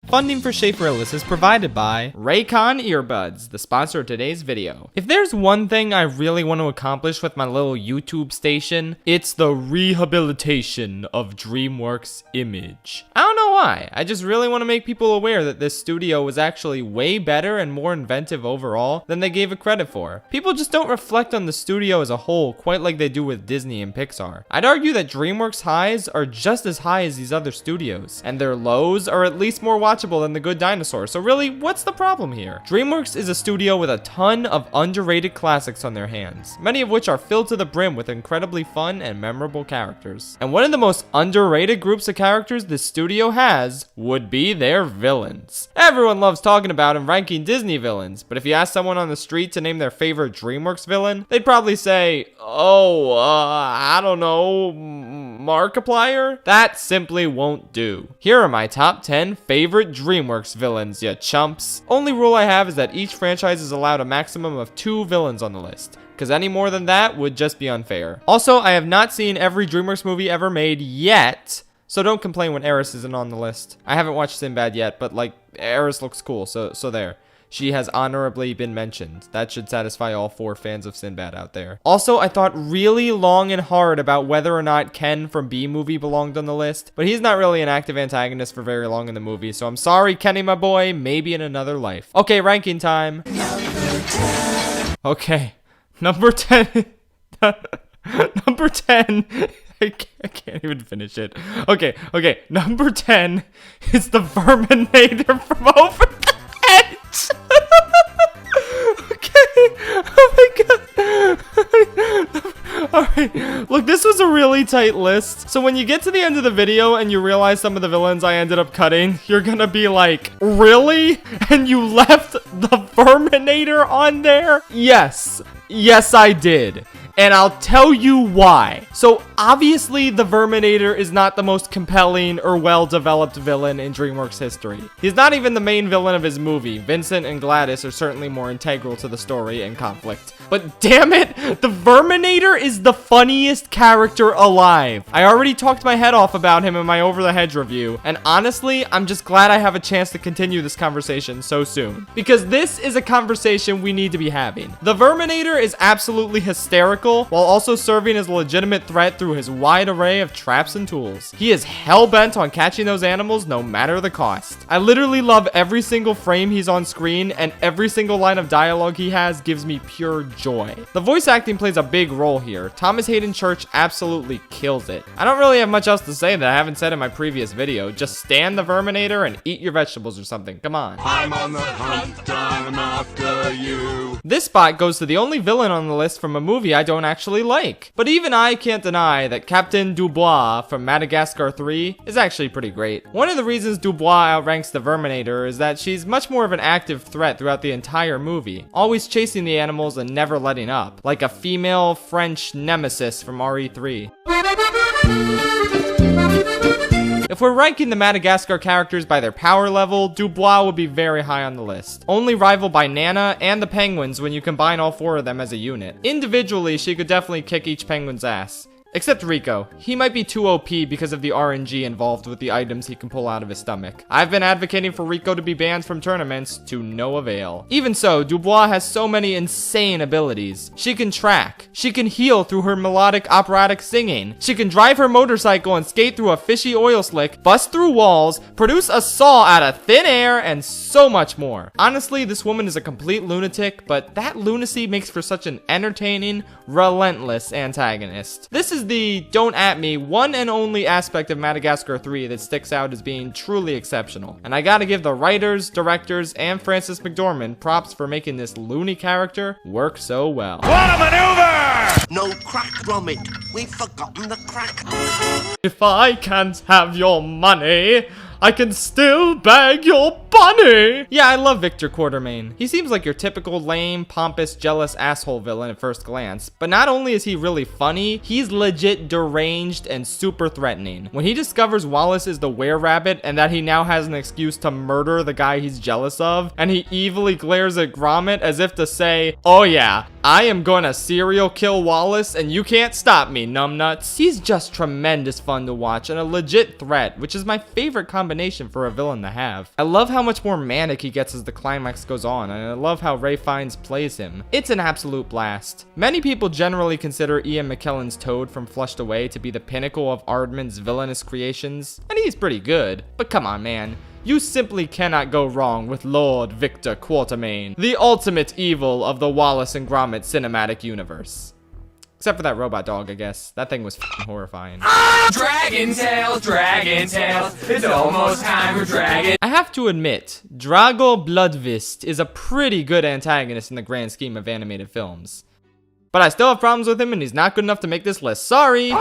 Funding for Schaeferless is provided by Raycon Earbuds, the sponsor of today's video. If there's one thing I really want to accomplish with my little YouTube station, it's the rehabilitation of DreamWorks image. I don't know why, I just really want to make people aware that this studio was actually way better and more inventive overall than they gave it credit for. People just don't reflect on the studio as a whole quite like they do with Disney and Pixar. I'd argue that DreamWorks highs are just as high as these other studios, and their lows are at least more watchable than The Good Dinosaur, so really, what's the problem here? DreamWorks is a studio with a ton of underrated classics on their hands, many of which are filled to the brim with incredibly fun and memorable characters. And one of the most underrated groups of characters this studio has would be their villains. Everyone loves talking about and ranking Disney villains, but if you ask someone on the street to name their favorite DreamWorks villain, they'd probably say, I don't know, Markiplier? That simply won't do. Here are my top 10 favorite DreamWorks villains, ya chumps. Only rule I have is that each franchise is allowed a maximum of 2 villains on the list, because any more than that would just be unfair. Also, I have not seen every DreamWorks movie ever made yet, so don't complain when Eris isn't on the list. I haven't watched Sinbad yet, but like, Eris looks cool, so there. She has honorably been mentioned. That should satisfy all 4 fans of Sinbad out there. Also, I thought really long and hard about whether or not Ken from B-Movie belonged on the list, but he's not really an active antagonist for very long in the movie, so I'm sorry, Kenny, my boy, maybe in another life. Okay, ranking time. Okay, number 10. Number 10. I can't even finish it. Okay, number 10 is the Verminator from Over the Edge. Okay, oh my god. Alright, look, this was a really tight list. So when you get to the end of the video and you realize some of the villains I ended up cutting, you're gonna be like, really? And you left the Verminator on there? Yes, I did. And I'll tell you why. So obviously the Verminator is not the most compelling or well-developed villain in DreamWorks history. He's not even the main villain of his movie. Vincent and Gladys are certainly more integral to the story and conflict. But damn it, the Verminator is the funniest character alive. I already talked my head off about him in my Over the Hedge review, and honestly, I'm just glad I have a chance to continue this conversation so soon. Because this is a conversation we need to be having. The Verminator is absolutely hysterical, while also serving as a legitimate threat through his wide array of traps and tools. He is hell-bent on catching those animals no matter the cost. I literally love every single frame he's on screen, and every single line of dialogue he has gives me pure joy. The voice acting plays a big role here. Thomas Hayden Church absolutely kills it. I don't really have much else to say that I haven't said in my previous video. Just stand the Verminator and eat your vegetables or something. Come on. I'm on the hunt, I'm after you. This spot goes to the only villain on the list from a movie I don't actually like. But even I can't deny that Captain Dubois from Madagascar 3 is actually pretty great. One of the reasons Dubois outranks the Verminator is that she's much more of an active threat throughout the entire movie, always chasing the animals and never letting up, like a female French nemesis from RE3. If we're ranking the Madagascar characters by their power level, Dubois would be very high on the list. Only rivaled by Nana and the penguins when you combine all 4 of them as a unit. Individually, she could definitely kick each penguin's ass. Except Rico. He might be too OP because of the RNG involved with the items he can pull out of his stomach. I've been advocating for Rico to be banned from tournaments to no avail. Even so, Dubois has so many insane abilities. She can track. She can heal through her melodic operatic singing. She can drive her motorcycle and skate through a fishy oil slick, bust through walls, produce a saw out of thin air, and so much more. Honestly, this woman is a complete lunatic, but that lunacy makes for such an entertaining, relentless antagonist. This is the don't at me one and only aspect of Madagascar 3 that sticks out as being truly exceptional. And I gotta give the writers, directors, and Francis McDormand props for making this loony character work so well. What a maneuver! No crack from it. We've forgotten the crack. If I can't have your money, I can still bag your bunny! Yeah, I love Victor Quartermain. He seems like your typical lame, pompous, jealous asshole villain at first glance. But not only is he really funny, he's legit deranged and super threatening. When he discovers Wallace is the were-rabbit and that he now has an excuse to murder the guy he's jealous of, and he evilly glares at Gromit as if to say, oh yeah, I am gonna serial kill Wallace and you can't stop me, numbnuts. He's just tremendous fun to watch and a legit threat, which is my favorite combination combination for a villain to have. I love how much more manic he gets as the climax goes on, and I love how Ray Fiennes plays him. It's an absolute blast. Many people generally consider Ian McKellen's Toad from Flushed Away to be the pinnacle of Aardman's villainous creations, and he's pretty good, but come on, man. You simply cannot go wrong with Lord Victor Quatermain, the ultimate evil of the Wallace and Gromit cinematic universe. Except for that robot dog, I guess. That thing was f***ing horrifying. Dragon Tales, it's almost time for Dragon. I have to admit, Drago Bloodvist is a pretty good antagonist in the grand scheme of animated films. But I still have problems with him, and he's not good enough to make this list. Sorry!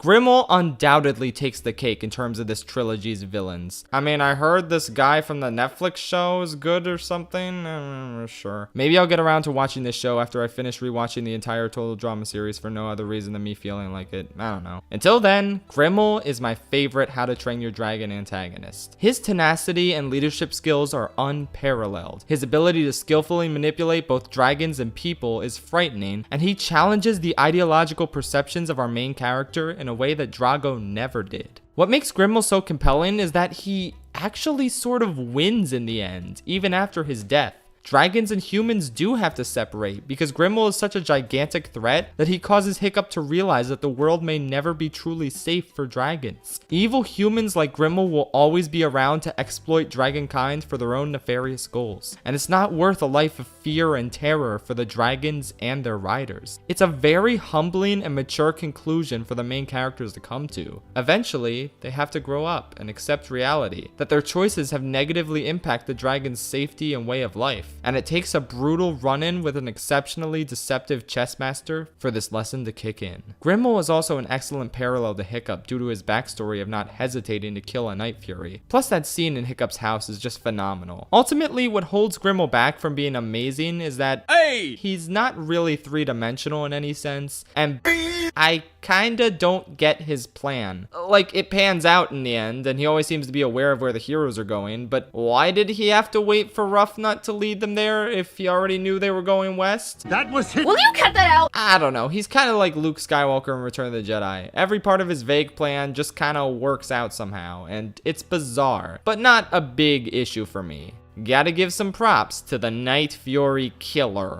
Grimmel undoubtedly takes the cake in terms of this trilogy's villains. I mean, I heard this guy from the Netflix show is good or something. I'm not sure. Maybe I'll get around to watching this show after I finish rewatching the entire Total Drama series for no other reason than me feeling like it. I don't know. Until then, Grimmel is my favorite How to Train Your Dragon antagonist. His tenacity and leadership skills are unparalleled. His ability to skillfully manipulate both dragons and people is frightening, and he challenges the ideological perceptions of our main character in a way that Drago never did. What makes Grimmel so compelling is that he actually sort of wins in the end, even after his death. Dragons and humans do have to separate because Grimmel is such a gigantic threat that he causes Hiccup to realize that the world may never be truly safe for dragons. Evil humans like Grimmel will always be around to exploit dragonkind for their own nefarious goals, and it's not worth a life of fear and terror for the dragons and their riders. It's a very humbling and mature conclusion for the main characters to come to. Eventually, they have to grow up and accept reality, that their choices have negatively impacted the dragon's safety and way of life. And it takes a brutal run-in with an exceptionally deceptive chess master for this lesson to kick in. Grimmel is also an excellent parallel to Hiccup due to his backstory of not hesitating to kill a Night Fury. Plus, that scene in Hiccup's house is just phenomenal. Ultimately, what holds Grimmel back from being amazing is that he's not really three-dimensional in any sense, and I kinda don't get his plan. Like, it pans out in the end, and he always seems to be aware of where the heroes are going, but why did he have to wait for Roughnut to lead them there if he already knew they were going west? That was hit. Will you cut that out? I don't know. He's kind of like Luke Skywalker in Return of the Jedi. Every part of his vague plan just kind of works out somehow, and it's bizarre, but not a big issue for me. Gotta give some props to the Night Fury killer.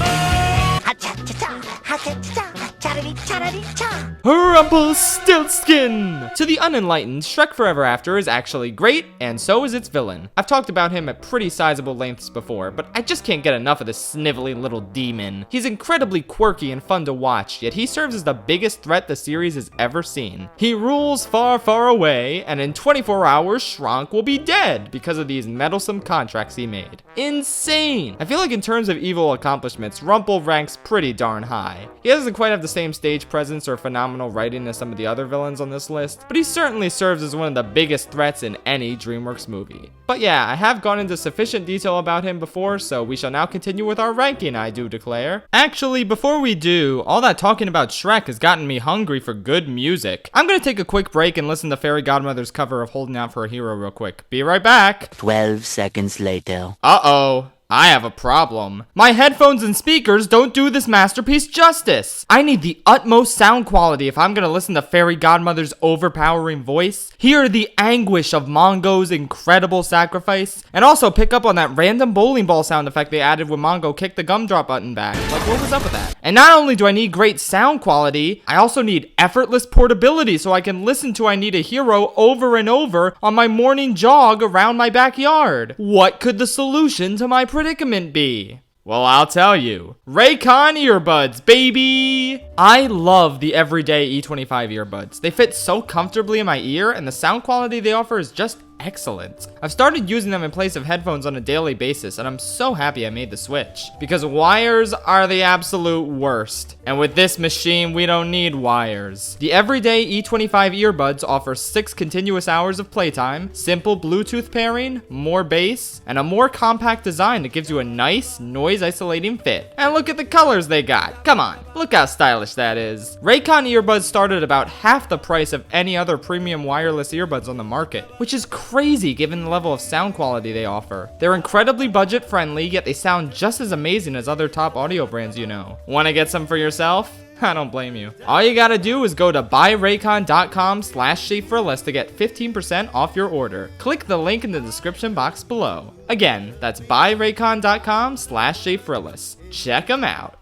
Rumpelstiltskin! To the unenlightened, Shrek Forever After is actually great, and so is its villain. I've talked about him at pretty sizable lengths before, but I just can't get enough of this snivelly little demon. He's incredibly quirky and fun to watch, yet he serves as the biggest threat the series has ever seen. He rules far, far away, and in 24 hours, Shrank will be dead because of these meddlesome contracts he made. Insane! I feel like in terms of evil accomplishments, Rumple ranks pretty darn high. He doesn't quite have the same stage presence or phenomenal writing as some of the other villains on this list, but he certainly serves as one of the biggest threats in any DreamWorks movie. But yeah, I have gone into sufficient detail about him before, so we shall now continue with our ranking, I do declare. Actually, before we do, all that talking about Shrek has gotten me hungry for good music. I'm gonna take a quick break and listen to Fairy Godmother's cover of Holding Out for a Hero real quick. Be right back. 12 seconds later. Uh-oh. I have a problem. My headphones and speakers don't do this masterpiece justice. I need the utmost sound quality if I'm gonna listen to Fairy Godmother's overpowering voice, hear the anguish of Mongo's incredible sacrifice, and also pick up on that random bowling ball sound effect they added when Mongo kicked the gumdrop button back. Like, what was up with that? And not only do I need great sound quality, I also need effortless portability so I can listen to I Need a Hero over and over on my morning jog around my backyard. What could the solution to my predicament be? Well, I'll tell you. Raycon earbuds, baby! I love the everyday E25 earbuds. They fit so comfortably in my ear, and the sound quality they offer is just excellent. I've started using them in place of headphones on a daily basis, and I'm so happy I made the switch, because wires are the absolute worst. And with this machine, we don't need wires. The everyday E25 earbuds offer 6 continuous hours of playtime, simple Bluetooth pairing, more bass, and a more compact design that gives you a nice, noise-isolating fit. And look at the colors they got. Come on, look how stylish that is. Raycon earbuds start at about half the price of any other premium wireless earbuds on the market, which is crazy given the level of sound quality they offer. They're incredibly budget friendly, yet they sound just as amazing as other top audio brands you know. Wanna get some for yourself? I don't blame you. All you gotta do is go to buyraycon.com/ShapeForLess to get 15% off your order. Click the link in the description box below. Again, that's buyraycon.com/ShapeForLess. Check them out.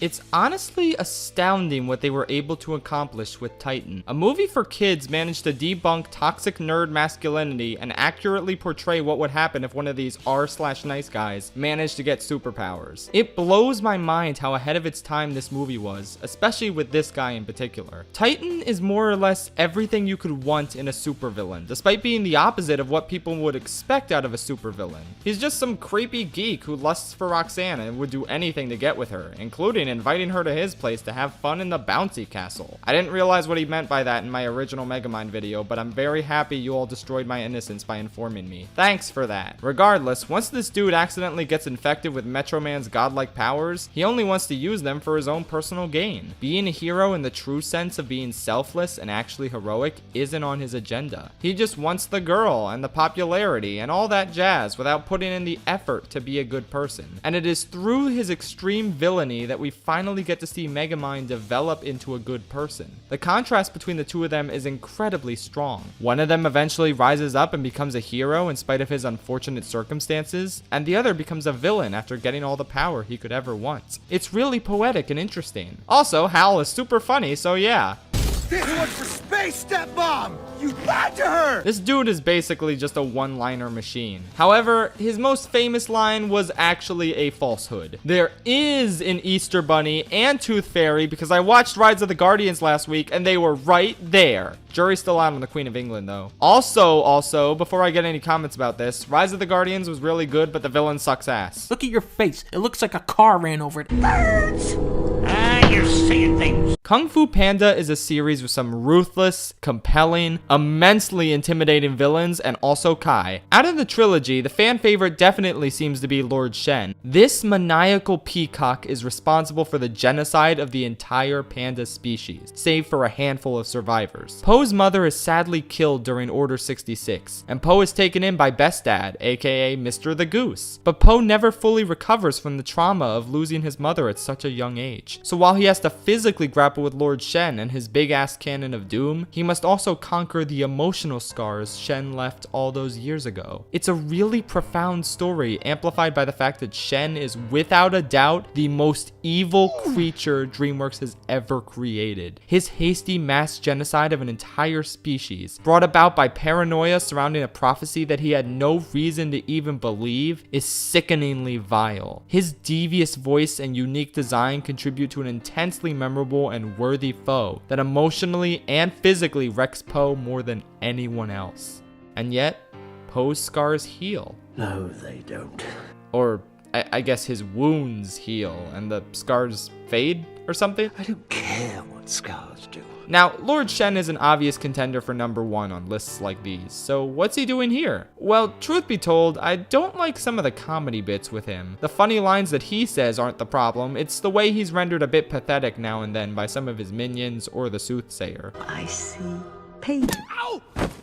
It's honestly astounding what they were able to accomplish with Titan. A movie for kids managed to debunk toxic nerd masculinity and accurately portray what would happen if one of these r/nice guys managed to get superpowers. It blows my mind how ahead of its time this movie was, especially with this guy in particular. Titan is more or less everything you could want in a supervillain, despite being the opposite of what people would expect out of a supervillain. He's just some creepy geek who lusts for Roxanne and would do anything to get with her, including inviting her to his place to have fun in the bouncy castle. I didn't realize what he meant by that in my original Megamind video, but I'm very happy you all destroyed my innocence by informing me. Thanks for that. Regardless, once this dude accidentally gets infected with Metro Man's godlike powers, he only wants to use them for his own personal gain. Being a hero in the true sense of being selfless and actually heroic isn't on his agenda. He just wants the girl and the popularity and all that jazz without putting in the effort to be a good person. And it is through his extreme villainy that we finally get to see Megamind develop into a good person. The contrast between the two of them is incredibly strong. One of them eventually rises up and becomes a hero in spite of his unfortunate circumstances, and the other becomes a villain after getting all the power he could ever want. It's really poetic and interesting. Also, Hal is super funny, so yeah. This one's for Space Step Mom! You lied to her! This dude is basically just a one-liner machine. However, his most famous line was actually a falsehood. There is an Easter Bunny and Tooth Fairy because I watched Rise of the Guardians last week and they were right there. Jury's still out on the Queen of England though. Also, before I get any comments about this, Rise of the Guardians was really good, but the villain sucks ass. Look at your face. It looks like a car ran over it. Birds! You're seeing things. Kung Fu Panda is a series with some ruthless, compelling, immensely intimidating villains, and also Kai. Out of the trilogy, the fan favorite definitely seems to be Lord Shen. This maniacal peacock is responsible for the genocide of the entire panda species, save for a handful of survivors. Poe's mother is sadly killed during Order 66, and Poe is taken in by Best Dad, aka Mr. the Goose. But Poe never fully recovers from the trauma of losing his mother at such a young age. So while he has to physically grapple with Lord Shen and his big-ass cannon of doom, he must also conquer the emotional scars Shen left all those years ago. It's a really profound story, amplified by the fact that Shen is without a doubt the most evil creature DreamWorks has ever created. His hasty mass genocide of an entire species, brought about by paranoia surrounding a prophecy that he had no reason to even believe, is sickeningly vile. His devious voice and unique design contribute to an intensely memorable and worthy foe that emotionally and physically wrecks Poe more than anyone else. And yet, Poe's scars heal. No, they don't. Or, I guess his wounds heal and the scars fade or something? I don't care what scars do. Now, Lord Shen is an obvious contender for #1 on lists like these, so what's he doing here? Well, truth be told, I don't like some of the comedy bits with him. The funny lines that he says aren't the problem, it's the way he's rendered a bit pathetic now and then by some of his minions or the soothsayer. I see pain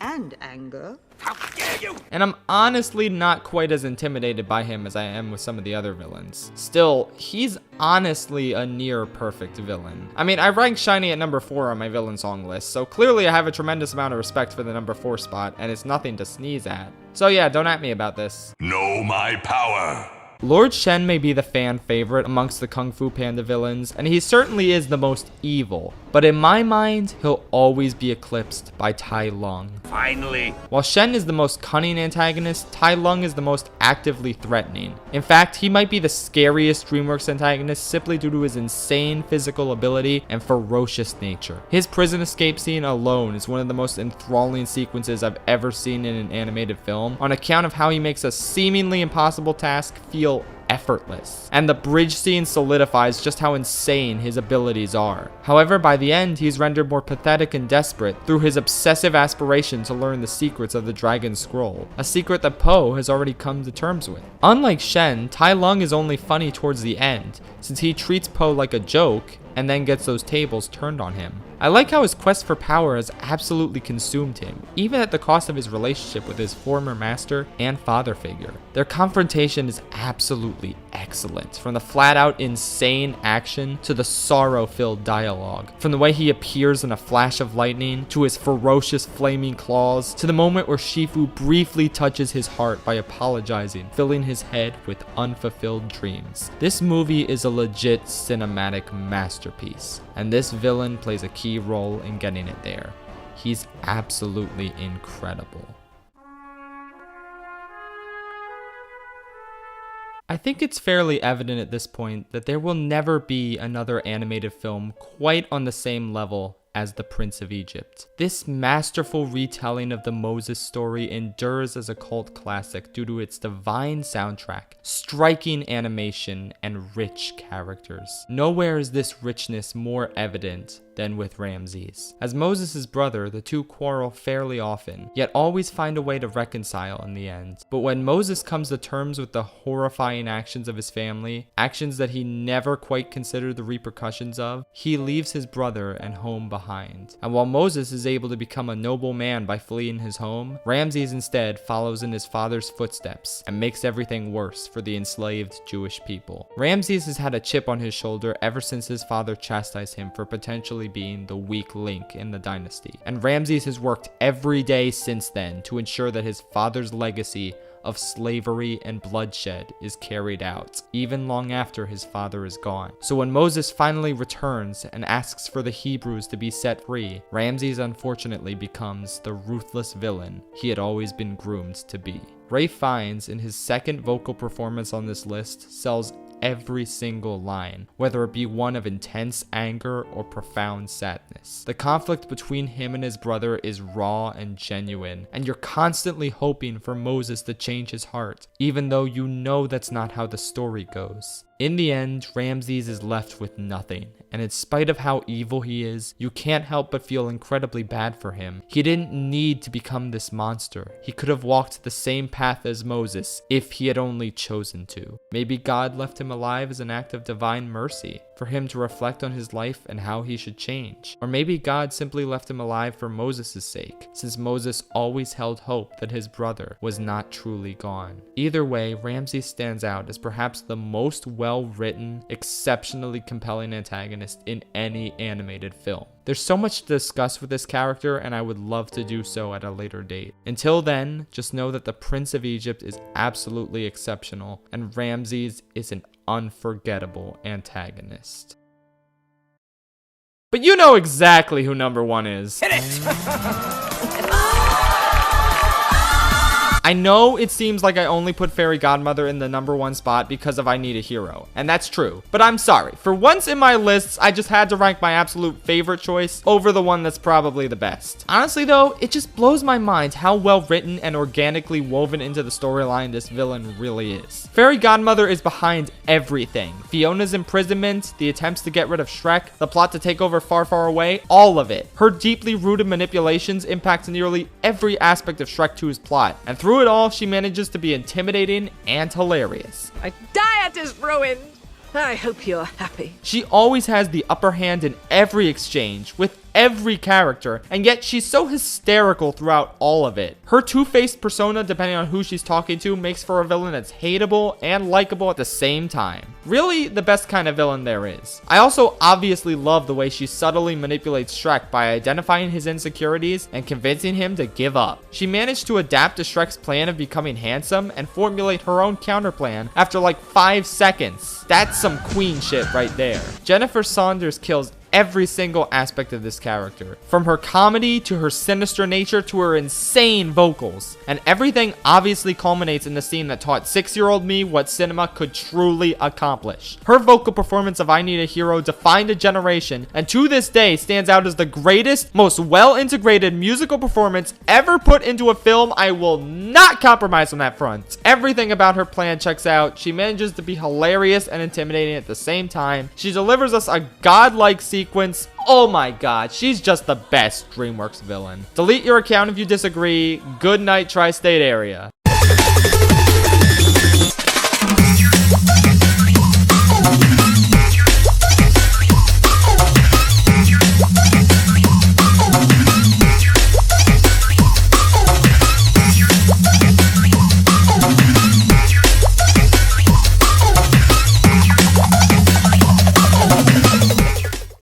and anger. How dare you! And I'm honestly not quite as intimidated by him as I am with some of the other villains. Still, he's honestly a near perfect villain. I mean, I ranked Shiny at #4 on my villain song list, so clearly I have a tremendous amount of respect for the #4 spot, and it's nothing to sneeze at. So yeah, don't at me about this. Know my power. Lord Shen may be the fan favorite amongst the Kung Fu Panda villains, and he certainly is the most evil, but in my mind, he'll always be eclipsed by Tai Lung. Finally. While Shen is the most cunning antagonist, Tai Lung is the most actively threatening. In fact, he might be the scariest DreamWorks antagonist simply due to his insane physical ability and ferocious nature. His prison escape scene alone is one of the most enthralling sequences I've ever seen in an animated film, on account of how he makes a seemingly impossible task feel effortless. And the bridge scene solidifies just how insane his abilities are. However, by the end, he's rendered more pathetic and desperate through his obsessive aspiration to learn the secrets of the Dragon Scroll, a secret that Poe has already come to terms with. Unlike Shen, Tai Lung is only funny towards the end, since he treats Poe like a joke and then gets those tables turned on him. I like how his quest for power has absolutely consumed him, even at the cost of his relationship with his former master and father figure. Their confrontation is absolutely excellent, from the flat-out insane action to the sorrow-filled dialogue, from the way he appears in a flash of lightning to his ferocious flaming claws to the moment where Shifu briefly touches his heart by apologizing, filling his head with unfulfilled dreams. This movie is a legit cinematic masterpiece, and this villain plays a key role in getting it there. He's absolutely incredible. I think it's fairly evident at this point that there will never be another animated film quite on the same level as The Prince of Egypt. This masterful retelling of the Moses story endures as a cult classic due to its divine soundtrack, striking animation, and rich characters. Nowhere is this richness more evident than with Ramses. As Moses' brother, the two quarrel fairly often, yet always find a way to reconcile in the end. But when Moses comes to terms with the horrifying actions of his family, actions that he never quite considered the repercussions of, he leaves his brother and home behind. And while Moses is able to become a noble man by fleeing his home, Ramses instead follows in his father's footsteps and makes everything worse for the enslaved Jewish people. Ramses has had a chip on his shoulder ever since his father chastised him for potentially being the weak link in the dynasty, and Ramses has worked every day since then to ensure that his father's legacy of slavery and bloodshed is carried out, even long after his father is gone. So when Moses finally returns and asks for the Hebrews to be set free, Ramses unfortunately becomes the ruthless villain he had always been groomed to be. Ralph Fiennes, in his second vocal performance on this list, sells every single line, whether it be one of intense anger or profound sadness. The conflict between him and his brother is raw and genuine, and you're constantly hoping for Moses to change his heart, even though you know that's not how the story goes. In the end, Ramses is left with nothing, and in spite of how evil he is, you can't help but feel incredibly bad for him. He didn't need to become this monster. He could have walked the same path as Moses if he had only chosen to. Maybe God left him alive as an act of divine mercy, for him to reflect on his life and how he should change. Or maybe God simply left him alive for Moses' sake, since Moses always held hope that his brother was not truly gone. Either way, Ramses stands out as perhaps the most well-written, exceptionally compelling antagonist in any animated film. There's so much to discuss with this character, and I would love to do so at a later date. Until then, just know that the Prince of Egypt is absolutely exceptional, and Ramses is an unforgettable antagonist. But you know exactly who number one is. Hit it! I know it seems like I only put Fairy Godmother in the number one spot because of I Need a Hero, and that's true, but I'm sorry. For once in my lists, I just had to rank my absolute favorite choice over the one that's probably the best. Honestly though, it just blows my mind how well written and organically woven into the storyline this villain really is. Fairy Godmother is behind everything. Fiona's imprisonment, the attempts to get rid of Shrek, the plot to take over Far Far Away, all of it. Her deeply rooted manipulations impact nearly every aspect of Shrek 2's plot, and through it all, she manages to be intimidating and hilarious. My diet is ruined. I hope you're happy. She always has the upper hand in every exchange, with every character, and yet she's so hysterical throughout all of it. Her two-faced persona, depending on who she's talking to, makes for a villain that's hateable and likable at the same time. Really, the best kind of villain there is. I also obviously love the way she subtly manipulates Shrek by identifying his insecurities and convincing him to give up. She managed to adapt to Shrek's plan of becoming handsome and formulate her own counterplan after like 5 seconds. That's some queen shit right there. Jennifer Saunders kills every single aspect of this character, from her comedy to her sinister nature to her insane vocals, and everything obviously culminates in the scene that taught 6-year-old me what cinema could truly accomplish. Her vocal performance of I Need a Hero defined a generation, and to this day stands out as the greatest, most well-integrated musical performance ever put into a film. I will not compromise on that front. Everything about her plan checks out. She manages to be hilarious and intimidating at the same time. She delivers us a godlike sequence. Oh my god, she's just the best DreamWorks villain. Delete your account if you disagree. Good night, tri-state area.